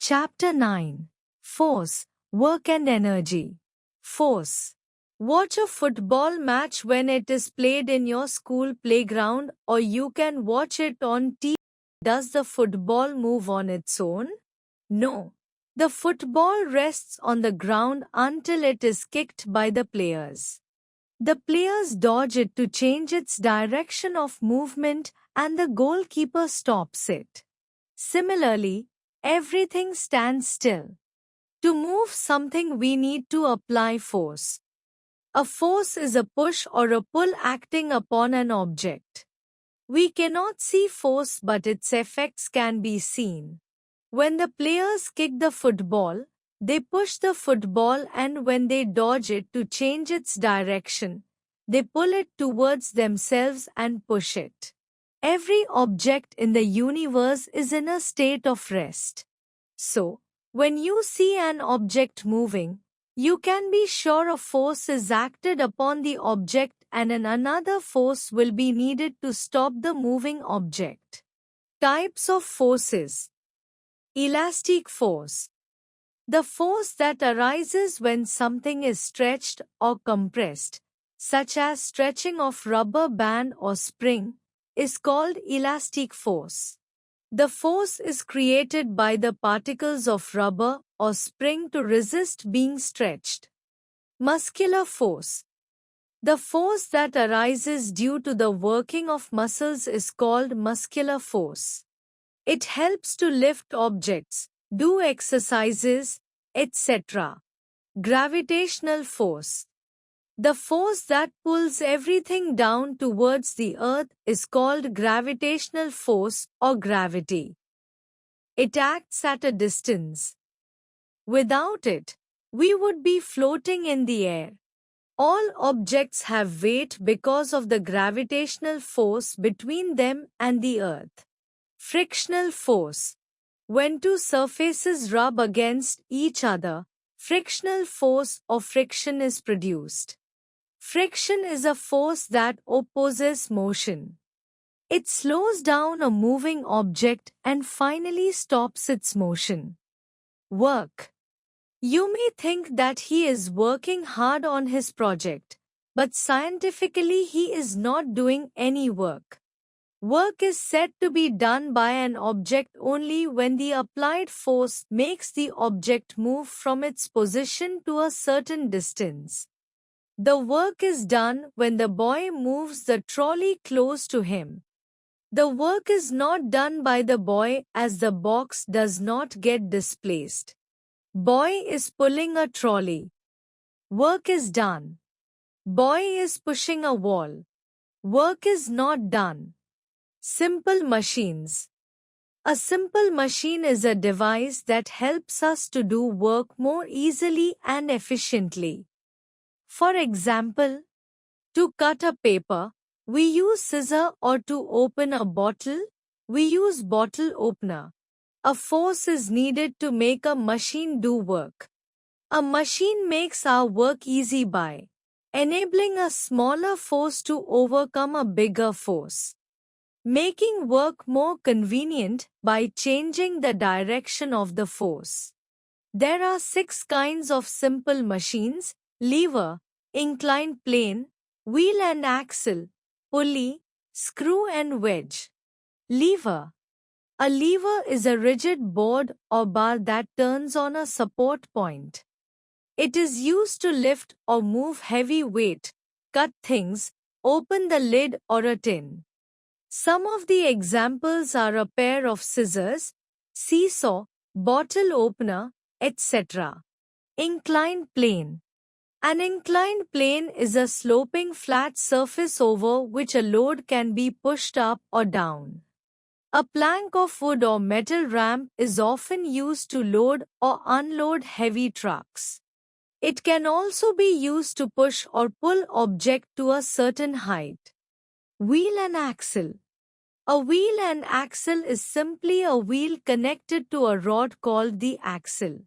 Chapter 9. Force, Work and Energy. Force. Watch a football match when it is played in your school playground, or you can watch it on TV. Does the football move on its own? No. The football rests on the ground until it is kicked by the players. The players dodge it to change its direction of movement, and the goalkeeper stops it. Similarly, everything stands still. To move something, we need to apply force. A force is a push or a pull acting upon an object. We cannot see force, but its effects can be seen. When the players kick the football, they push the football, and when they dodge it to change its direction, they pull it towards themselves and push it. Every object in the universe is in a state of rest. So, when you see an object moving, you can be sure a force is acted upon the object, and another force will be needed to stop the moving object. Types of forces. Elastic force. The force that arises when something is stretched or compressed, such as stretching of rubber band or spring, is called elastic force. The force is created by the particles of rubber or spring to resist being stretched. Muscular force. The force that arises due to the working of muscles is called muscular force. It helps to lift objects, do exercises, etc. Gravitational force. The force that pulls everything down towards the earth is called gravitational force or gravity. It acts at a distance. Without it, we would be floating in the air. All objects have weight because of the gravitational force between them and the earth. Frictional force. When two surfaces rub against each other, frictional force or friction is produced. Friction is a force that opposes motion. It slows down a moving object and finally stops its motion. Work. You may think that he is working hard on his project, but scientifically he is not doing any work. Work is said to be done by an object only when the applied force makes the object move from its position to a certain distance. The work is done when the boy moves the trolley close to him. The work is not done by the boy as the box does not get displaced. Boy is pulling a trolley. Work is done. Boy is pushing a wall. Work is not done. Simple machines. A simple machine is a device that helps us to do work more easily and efficiently. For example, to cut a paper, we use scissor, or to open a bottle, we use bottle opener. A force is needed to make a machine do work. A machine makes our work easy by enabling a smaller force to overcome a bigger force, making work more convenient by changing the direction of the force. There are 6 kinds of simple machines: lever, inclined plane, wheel and axle, pulley, screw and wedge. Lever. A lever is a rigid board or bar that turns on a support point. It is used to lift or move heavy weight, cut things, open the lid or a tin. Some of the examples are a pair of scissors, seesaw, bottle opener, etc. Inclined plane. An inclined plane is a sloping flat surface over which a load can be pushed up or down. A plank of wood or metal ramp is often used to load or unload heavy trucks. It can also be used to push or pull object to a certain height. Wheel and axle. A wheel and axle is simply a wheel connected to a rod called the axle.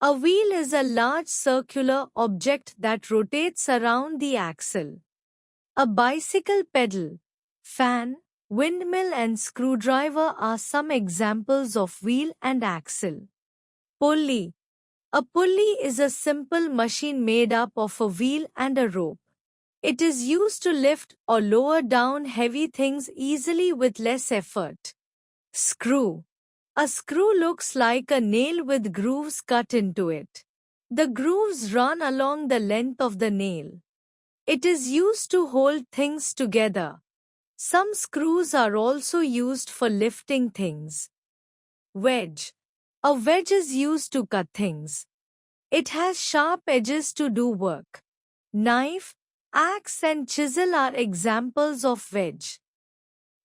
A wheel is a large circular object that rotates around the axle. A bicycle pedal, fan, windmill and screwdriver are some examples of wheel and axle. Pulley. A pulley is a simple machine made up of a wheel and a rope. It is used to lift or lower down heavy things easily with less effort. Screw. A screw looks like a nail with grooves cut into it. The grooves run along the length of the nail. It is used to hold things together. Some screws are also used for lifting things. Wedge. A wedge is used to cut things. It has sharp edges to do work. Knife, axe and chisel are examples of wedge.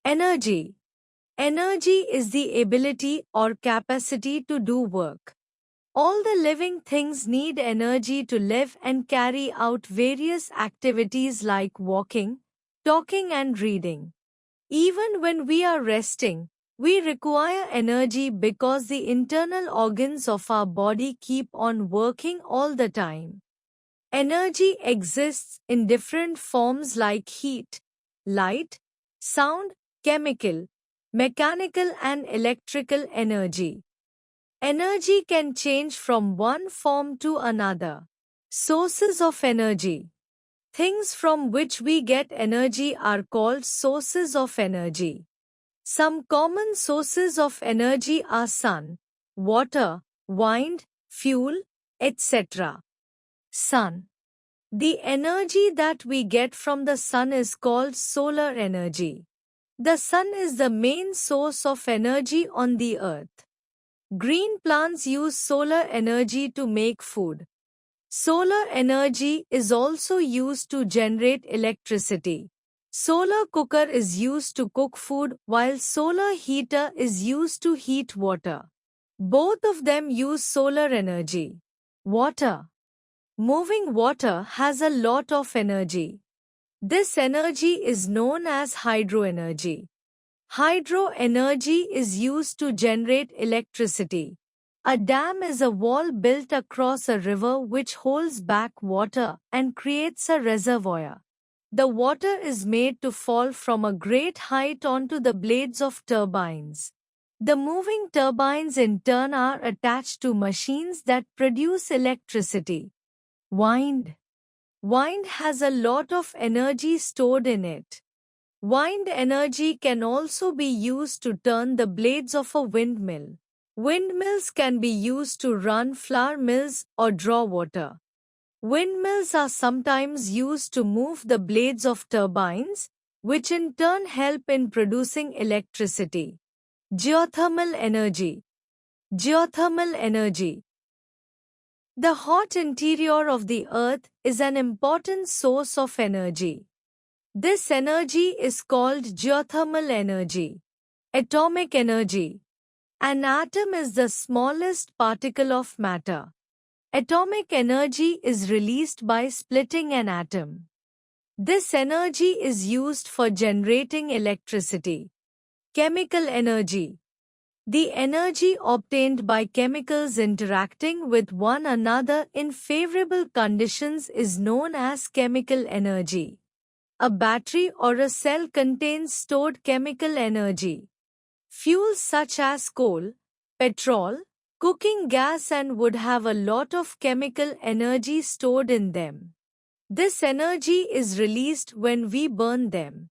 Energy. Energy is the ability or capacity to do work. All the living things need energy to live and carry out various activities like walking, talking and reading. Even when we are resting, we require energy because the internal organs of our body keep on working all the time. Energy exists in different forms like heat, light, sound, chemical, mechanical and electrical energy. Energy can change from one form to another. Sources of energy. Things from which we get energy are called sources of energy. Some common sources of energy are sun, water, wind, fuel, etc. Sun. The energy that we get from the sun is called solar energy. The sun is the main source of energy on the earth. Green plants use solar energy to make food. Solar energy is also used to generate electricity. Solar cooker is used to cook food while solar heater is used to heat water. Both of them use solar energy. Water. Moving water has a lot of energy. This energy is known as hydroenergy. Hydroenergy is used to generate electricity. A dam is a wall built across a river which holds back water and creates a reservoir. The water is made to fall from a great height onto the blades of turbines. The moving turbines in turn are attached to machines that produce electricity. Wind. Wind has a lot of energy stored in it. Wind energy can also be used to turn the blades of a windmill. Windmills can be used to run flour mills or draw water. Windmills are sometimes used to move the blades of turbines, which in turn help in producing electricity. Geothermal energy. Geothermal energy. The hot interior of the earth is an important source of energy. This energy is called geothermal energy. Atomic energy. An atom is the smallest particle of matter. Atomic energy is released by splitting an atom. This energy is used for generating electricity. Chemical energy. The energy obtained by chemicals interacting with one another in favorable conditions is known as chemical energy. A battery or a cell contains stored chemical energy. Fuels such as coal, petrol, cooking gas and wood have a lot of chemical energy stored in them. This energy is released when we burn them.